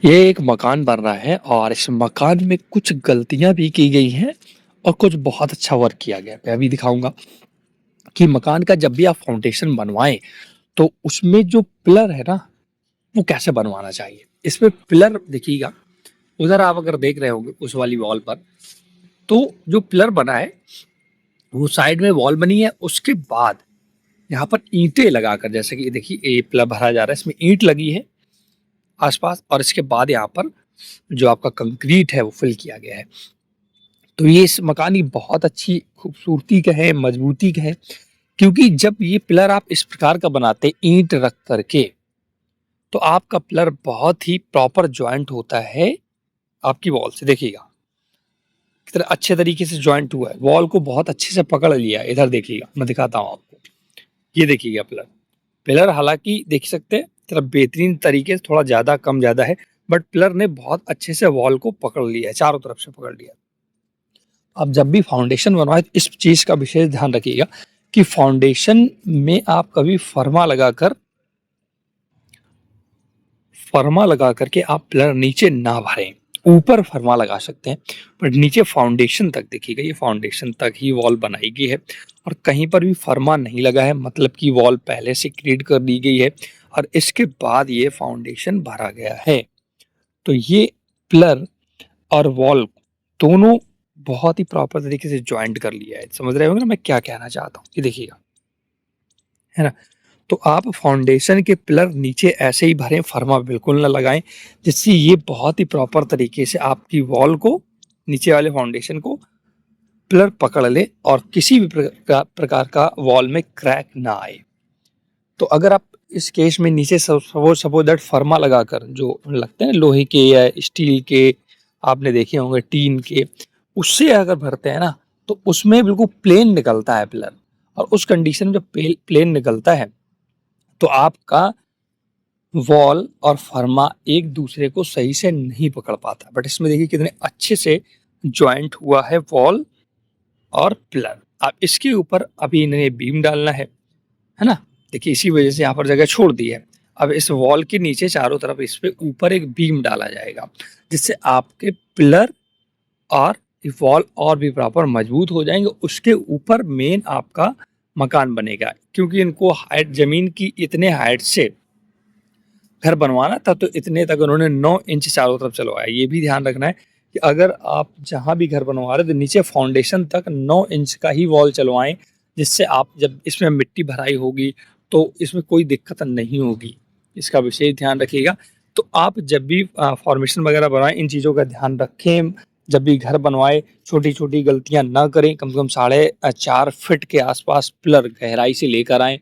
ये एक मकान बन रहा है और इस मकान में कुछ गलतियां भी की गई हैं और कुछ बहुत अच्छा वर्क किया गया है। मैं अभी दिखाऊंगा कि मकान का जब भी आप फाउंडेशन बनवाएं तो उसमें जो पिलर है ना वो कैसे बनवाना चाहिए। इसमें पिलर देखिएगा, उधर आप अगर देख रहे होंगे उस वाली वॉल पर, तो जो पिलर बना है वो साइड में वॉल बनी है। उसके बाद यहाँ पर ईंटें लगाकर, जैसे कि ये देखिए ये पिलर भरा जा रहा है, इसमें ईंट लगी है आसपास, और इसके बाद यहाँ पर जो आपका कंक्रीट है वो फिल किया गया है। तो ये इस मकान की बहुत अच्छी खूबसूरती का है, मजबूती का है, क्योंकि जब ये पिलर आप इस प्रकार का बनाते ईंट रख करके, तो आपका पिलर बहुत ही प्रॉपर जॉइंट होता है आपकी वॉल से। देखिएगा कितना अच्छे तरीके से जॉइंट हुआ है, वॉल को बहुत अच्छे से पकड़ लिया है। इधर देखिएगा, मैं दिखाता हूँ आपको, ये देखिएगा पिलर। पिलर हालांकि देख सकते हैं थोड़ा बेहतरीन तरीके से, थोड़ा ज्यादा कम ज्यादा है, बट पिलर ने बहुत अच्छे से वॉल को पकड़ लिया है, चारों तरफ से पकड़ लिया। आप जब भी फाउंडेशन बनवाए तो इस चीज का विशेष ध्यान रखिएगा कि फाउंडेशन में आप कभी फर्मा लगा करके आप पिलर नीचे ना भरें। ऊपर फर्मा लगा सकते हैं, पर नीचे फाउंडेशन तक देखिएगा, ये फाउंडेशन तक ही वॉल बनाई गई है और कहीं पर भी फर्मा नहीं लगा है, मतलब कि वॉल पहले से क्रिएट कर दी गई है और इसके बाद ये फाउंडेशन भरा गया है। तो ये पिलर और वॉल दोनों बहुत ही प्रॉपर तरीके से जॉइंट कर लिया है। समझ रहे होंगे ना मैं क्या कहना चाहता हूँ, ये देखिएगा, है ना। तो आप फाउंडेशन के पिलर नीचे ऐसे ही भरें, फर्मा बिल्कुल ना लगाएं, जिससे ये बहुत ही प्रॉपर तरीके से आपकी वॉल को, नीचे वाले फाउंडेशन को पिलर पकड़ ले और किसी भी प्रकार का वॉल में क्रैक ना आए। तो अगर आप इस केस में नीचे सपोज दैट फर्मा लगाकर, जो लगते हैं लोहे के या स्टील के, आपने देखे होंगे टीन के, उससे अगर भरते हैं ना तो उसमें बिल्कुल प्लेन निकलता है पिलर, और उस कंडीशन में जब प्लेन निकलता है तो आपका वॉल और फर्मा एक दूसरे को सही से नहीं पकड़ पाता। बट इसमें देखिए कितने अच्छे से जॉइंट हुआ है वॉल और पिलर। अब इसके ऊपर अभी इन्हें बीम डालना है ना। देखिए इसी वजह से यहाँ पर जगह छोड़ दी है। अब इस वॉल के नीचे चारों तरफ इस पे ऊपर एक बीम डाला जाएगा, जिससे आपके पिलर और वॉल और भी प्रॉपर मजबूत हो जाएंगे। उसके ऊपर मेन आपका मकान बनेगा, क्योंकि इनको हाइट, जमीन की इतने हाइट से घर बनवाना था तो इतने तक उन्होंने 9 इंच चारों तरफ चलवाया। ये भी ध्यान रखना है कि अगर आप जहाँ भी घर बनवा रहे तो नीचे फाउंडेशन तक 9 इंच का ही वॉल चलवाएं, जिससे आप जब इसमें मिट्टी भराई होगी तो इसमें कोई दिक्कत नहीं होगी। इसका विशेष ध्यान रखिएगा। तो आप जब भी फॉर्मेशन वगैरह बनाएं, इन चीज़ों का ध्यान रखें। जब भी घर बनवाएं छोटी छोटी गलतियां ना करें। कम से कम 4.5 फीट के आसपास पिलर गहराई से लेकर आएं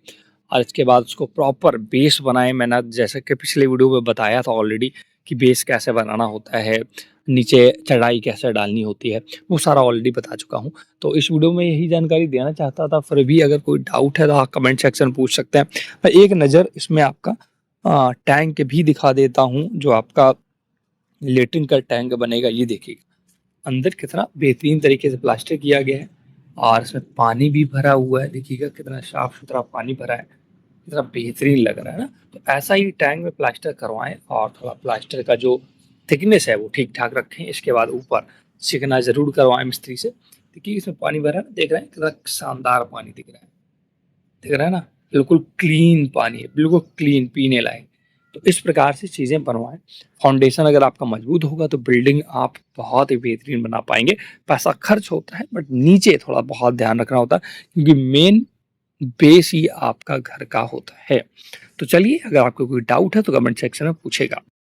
और इसके बाद उसको प्रॉपर बेस बनाएं। मैंने जैसे कि पिछले वीडियो में बताया था ऑलरेडी कि बेस कैसे बनाना होता है, नीचे चढ़ाई कैसे डालनी होती है, वो सारा ऑलरेडी बता चुका हूँ। तो इस वीडियो में यही जानकारी देना चाहता था। फिर भी अगर कोई डाउट है तो आप कमेंट सेक्शन में पूछ सकते हैं। मैं एक नज़र इसमें आपका टैंक भी दिखा देता हूँ, जो आपका लेटरिन का टैंक बनेगा। ये देखिएगा अंदर कितना बेहतरीन तरीके से प्लास्टर किया गया है और इसमें पानी भी भरा हुआ है। देखिएगा कितना साफ सुथरा पानी भरा है, कितना बेहतरीन लग रहा है ना। तो ऐसा ही टैंक में प्लास्टर करवाएं और थोड़ा प्लास्टर का जो थिकनेस है वो ठीक ठाक रखें। इसके बाद ऊपर चिकना जरूर करवाएं मिस्त्री से। देखिए इसमें पानी भरा है, देख रहे हैं कितना शानदार पानी दिख रहा है, दिख रहा है ना। बिल्कुल क्लीन पानी है, बिल्कुल क्लीन पीने लायक। तो इस प्रकार से चीज़ें बनवाएं। फाउंडेशन अगर आपका मजबूत होगा तो बिल्डिंग आप बहुत ही बेहतरीन बना पाएंगे। पैसा खर्च होता है बट नीचे थोड़ा बहुत ध्यान रखना होता है, क्योंकि मेन बेस ही आपका घर का होता है। तो चलिए, अगर आपको कोई डाउट है तो कमेंट सेक्शन में पूछेगा।